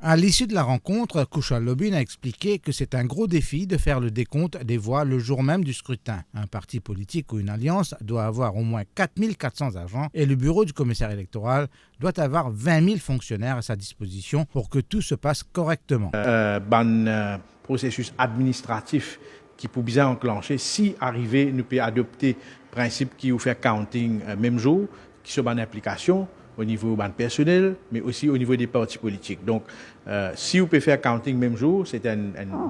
À l'issue de la rencontre, Kushal Lobin a expliqué que c'est un gros défi de faire le décompte des voix le jour même du scrutin. Un parti politique ou une alliance doit avoir au moins 4400 agents et le bureau du commissaire électoral doit avoir 20 000 fonctionnaires à sa disposition pour que tout se passe correctement. Processus administratif qui peut bien enclencher si arrivé nous peut adopter principe qui vous fait counting même jour qui sont en application au niveau personnel, mais aussi au niveau des partis politiques. Donc, si vous pouvez faire counting même jour, c'est un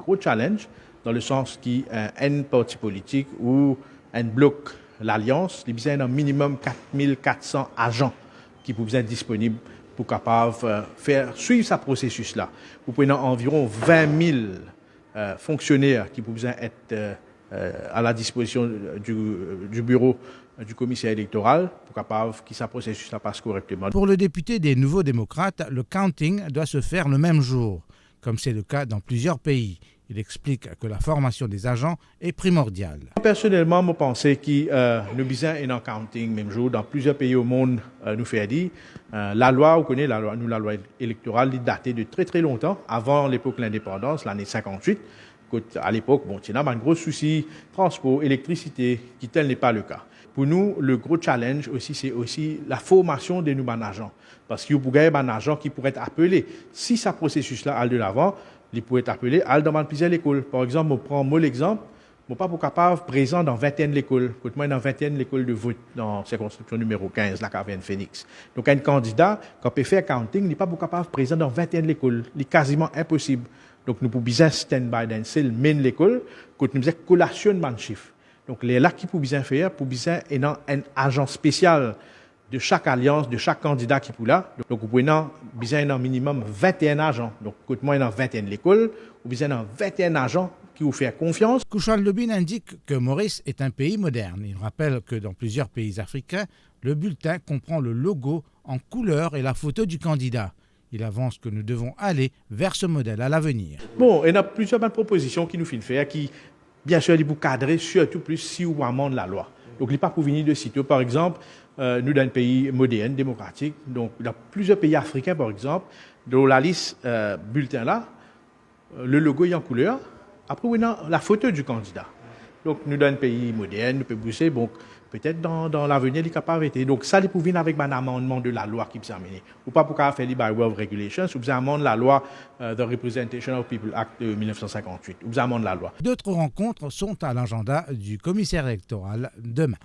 gros challenge, dans le sens qu'un parti politique ou un bloc, l'Alliance, il y a un minimum 4400 agents qui peuvent être disponibles pour capable faire suivre ce processus-là. Vous pouvez avoir environ 20 000 fonctionnaires qui peuvent être à la disposition du bureau du commissaire électoral pour capable que ce processus-là passe correctement. Pour le député des Nouveaux démocrates, le counting doit se faire le même jour, comme c'est le cas dans plusieurs pays. Il explique que la formation des agents est primordiale. Personnellement, je pense que nous besoin d'un counting même jour. Dans plusieurs pays au monde, nous fait dire la loi, vous connaissez la loi électorale, elle datait de très très longtemps, avant l'époque de l'indépendance, l'année 58. À l'époque, il y a un gros souci, transport, électricité, qui tel n'est pas le cas. Pour nous, le gros challenge aussi, c'est aussi la formation de nos agents. Parce qu'il y a un agent qui pourrait être appelé. Si ce processus-là a de l'avant, il pourrait être appelé à dans plusieurs écoles. Par exemple, je prends l'exemple, je ne suis pas capable présent dans 21 écoles. Moi, dans 21 écoles de vote dans la circonscription numéro 15, la Caverne Phoenix. Donc, un candidat, quand il peut faire counting, il n'est pas capable présent dans 21 écoles. Il est quasiment impossible. Donc, nous pouvons bien stand-by dans seul main l'école, quand nous faisons collation de chiffres. Donc, les là qui pouvons bien faire, pour bien un agent spécial de chaque alliance, de chaque candidat qui peut là. Donc, vous pouvez bien un minimum 21 agents. Donc, quand moi, dans 21 l'école, vous bien un 21 agents qui vous font confiance. Kushal Lobin indique que Maurice est un pays moderne. Il rappelle que dans plusieurs pays africains, le bulletin comprend le logo en couleur et la photo du candidat. Il avance que nous devons aller vers ce modèle à l'avenir. Bon, il y a plusieurs propositions qui nous font faire, qui, bien sûr, il faut cadrer, surtout plus si on amende la loi. Donc, il n'est pas pour venir de sitôt. Par exemple, nous, dans un pays moderne, démocratique, donc, dans plusieurs pays africains, par exemple, dans la liste bulletin-là, le logo est en couleur. Après, on a la photo du candidat. Donc, nous, dans un pays moderne, nous pouvons bouger. Donc, peut-être dans l'avenir, il est capable d'arrêter. Donc, ça, il peut venir avec un amendement de la loi qui peut s'amener. Ou pas pour faire les by way of regulations, ou vous amendez la loi The Representation of People Act de 1958. Ou vous amendez la loi. D'autres rencontres sont à l'agenda du commissaire électoral demain.